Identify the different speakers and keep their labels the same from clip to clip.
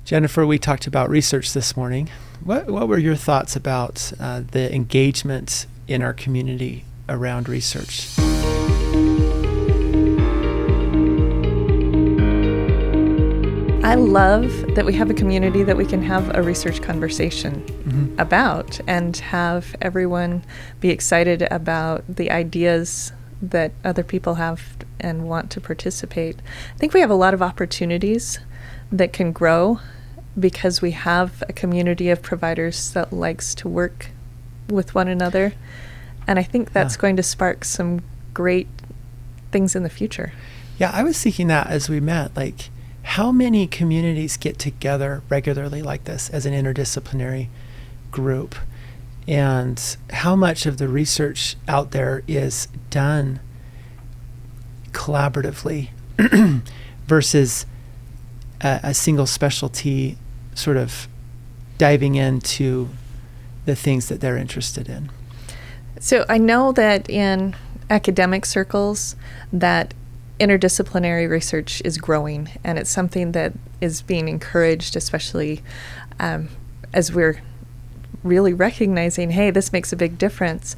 Speaker 1: Jennifer, we talked about research this morning. What were your thoughts about the engagement in our community around research?
Speaker 2: I love that we have a community that we can have a research conversation about and have everyone be excited about the ideas that other people have and want to participate. I think we have a lot of opportunities that can grow because we have a community of providers that likes to work with one another. And I think that's going to spark some great things in the future.
Speaker 1: Yeah, I was thinking that as we met, like, how many communities get together regularly like this as an interdisciplinary group? And how much of the research out there is done collaboratively versus a single specialty sort of diving into the things that they're interested in?
Speaker 2: So I know that in academic circles that interdisciplinary research is growing, and it's something that is being encouraged, especially as we're really recognizing, hey, this makes a big difference.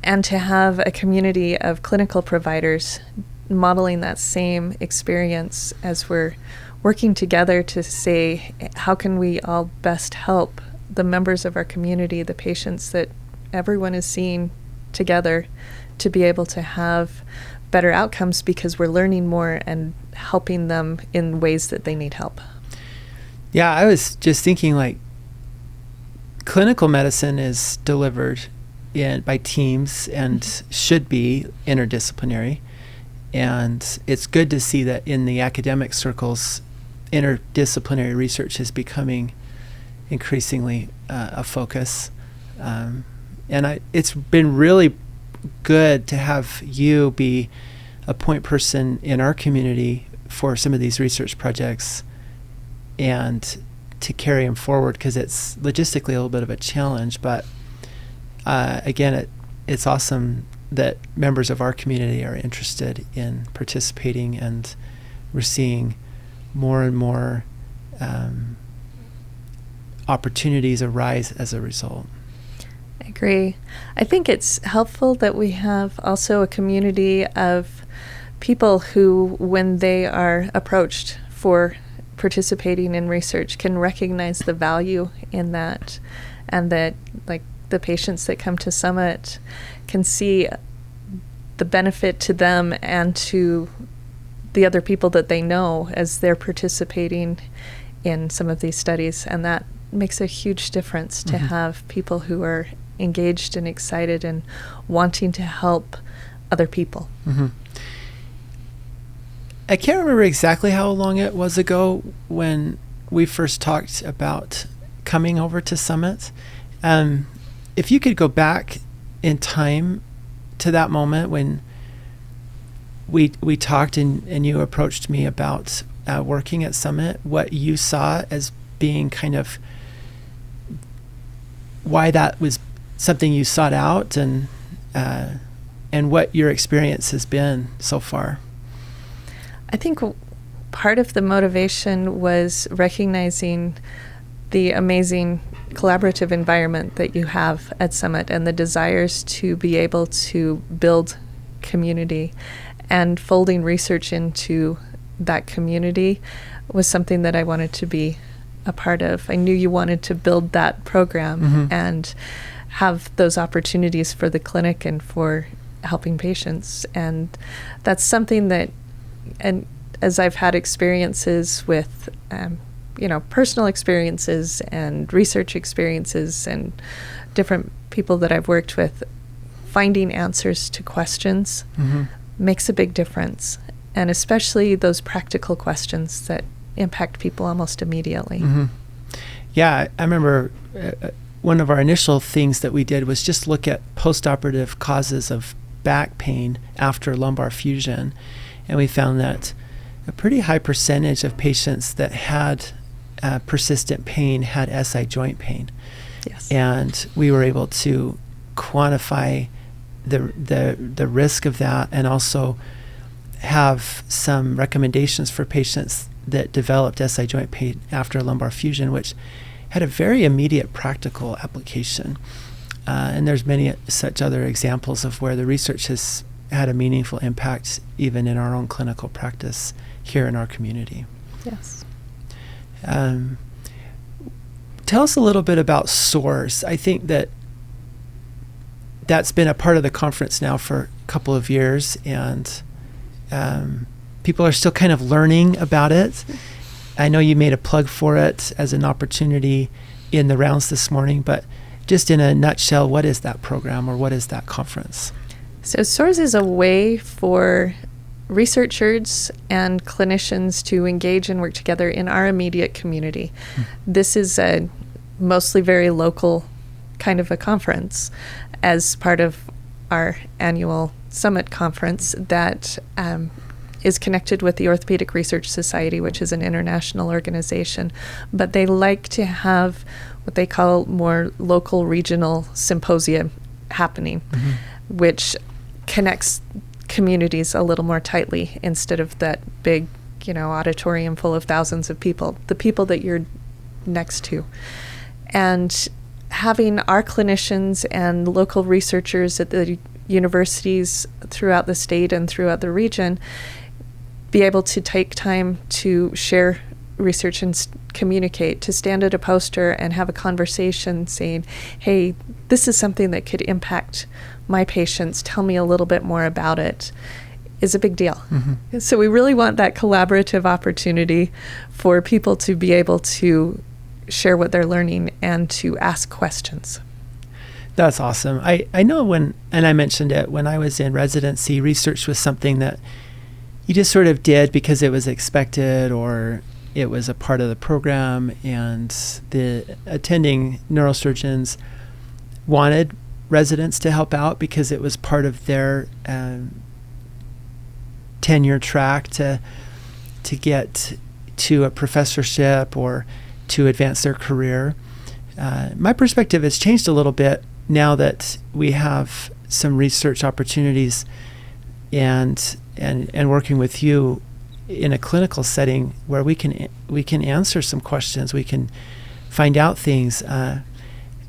Speaker 2: And to have a community of clinical providers modeling that same experience as we're working together to say, how can we all best help the members of our community, the patients that everyone is seeing together, to be able to have better outcomes because we're learning more and helping them in ways that they need help.
Speaker 1: Yeah, I was just thinking, like, clinical medicine is delivered by teams and should be interdisciplinary. And it's good to see that in the academic circles, interdisciplinary research is becoming increasingly a focus. It's been really good to have you be a point person in our community for some of these research projects and to carry them forward, because it's logistically a little bit of a challenge. But again, it's awesome that members of our community are interested in participating, and we're seeing more and more opportunities arise as a result.
Speaker 2: I agree. I think it's helpful that we have also a community of people who, when they are approached for participating in research, can recognize the value in that, and that, like, the patients that come to Summit can see the benefit to them and to the other people that they know as they're participating in some of these studies. And that makes a huge difference to have people who are engaged and excited and wanting to help other people.
Speaker 1: I can't remember exactly how long it was ago when we first talked about coming over to Summit. If you could go back in time to that moment when we talked and you approached me about working at Summit, what you saw as being kind of why that was something you sought out, and what your experience has been so far.
Speaker 2: I think part of the motivation was recognizing the amazing collaborative environment that you have at Summit and the desires to be able to build community, and folding research into that community was something that I wanted to be a part of. I knew you wanted to build that program and have those opportunities for the clinic and for helping patients. And that's something that, and as I've had experiences with, personal experiences and research experiences and different people that I've worked with, finding answers to questions makes a big difference. And especially those practical questions that impact people almost immediately.
Speaker 1: Yeah, I remember one of our initial things that we did was just look at postoperative causes of back pain after lumbar fusion. And we found that a pretty high percentage of patients that had persistent pain had SI joint pain.
Speaker 2: Yes.
Speaker 1: And we were able to quantify the risk of that, and also have some recommendations for patients that developed SI joint pain after lumbar fusion, which had a very immediate practical application. And there's many such other examples of where the research has had a meaningful impact even in our own clinical practice here in our community.
Speaker 2: Yes.
Speaker 1: Tell us a little bit about SOARS. I think that's been a part of the conference now for a couple of years, and people are still kind of learning about it. I know you made a plug for it as an opportunity in the rounds this morning, but just in a nutshell, what is that program or what is that conference?
Speaker 2: So SOARS is a way for researchers and clinicians to engage and work together in our immediate community. This is a mostly very local kind of a conference as part of our annual summit conference that is connected with the Orthopedic Research Society, which is an international organization. But they like to have what they call more local regional symposia happening, which connects communities a little more tightly instead of that big, auditorium full of thousands of people, the people that you're next to. And having our clinicians and local researchers at the universities throughout the state and throughout the region be able to take time to share research and communicate, to stand at a poster and have a conversation saying, hey, this is something that could impact my patients, tell me a little bit more about it, is a big deal. So we really want that collaborative opportunity for people to be able to share what they're learning and to ask questions.
Speaker 1: That's awesome. I know and I mentioned it, when I was in residency, research was something that you just sort of did because it was expected or it was a part of the program, and the attending neurosurgeons wanted residents to help out because it was part of their tenure track to get to a professorship or to advance their career. My perspective has changed a little bit now that we have some research opportunities and working with you in a clinical setting where we can answer some questions, we can find out things, and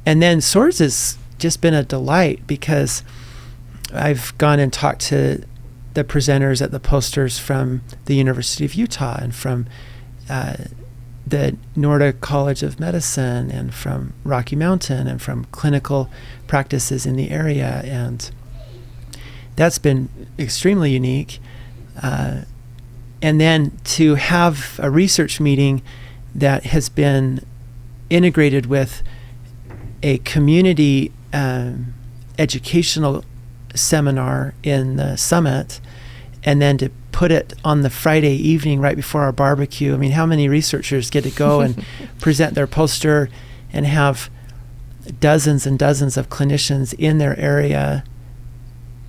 Speaker 1: then SOARS has just been a delight because I've gone and talked to the presenters at the posters from the University of Utah and from the Nordic College of Medicine and from Rocky Mountain and from clinical practices in the area, and that's been extremely unique. And then to have a research meeting that has been integrated with a community educational seminar in the summit, and then to put it on the Friday evening right before our barbecue. I mean, how many researchers get to go and present their poster and have dozens and dozens of clinicians in their area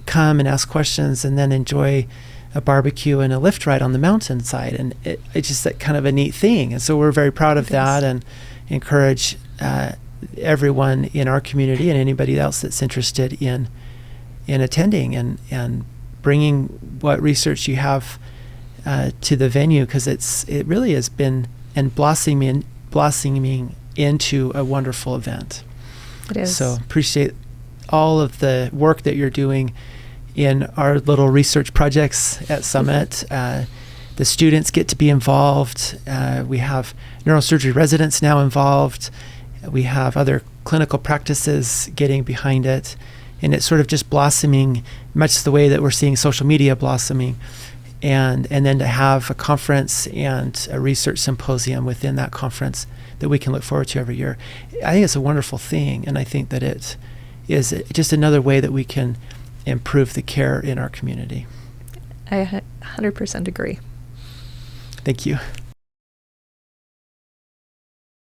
Speaker 1: come and ask questions and then enjoy a barbecue and a lift ride on the mountainside? And it's just that kind of a neat thing. And so we're very proud of that and encourage everyone in our community and anybody else that's interested in attending and bringing what research you have to the venue, because it really has been and blossoming into a wonderful event.
Speaker 2: It is.
Speaker 1: So appreciate all of the work that you're doing in our little research projects at Summit. The students get to be involved. We have neurosurgery residents now involved. We have other clinical practices getting behind it. And it's sort of just blossoming, much the way that we're seeing social media blossoming. And then to have a conference and a research symposium within that conference that we can look forward to every year. I think it's a wonderful thing, and I think that it is just another way that we can improve the care in our community.
Speaker 2: I 100% agree.
Speaker 1: Thank you.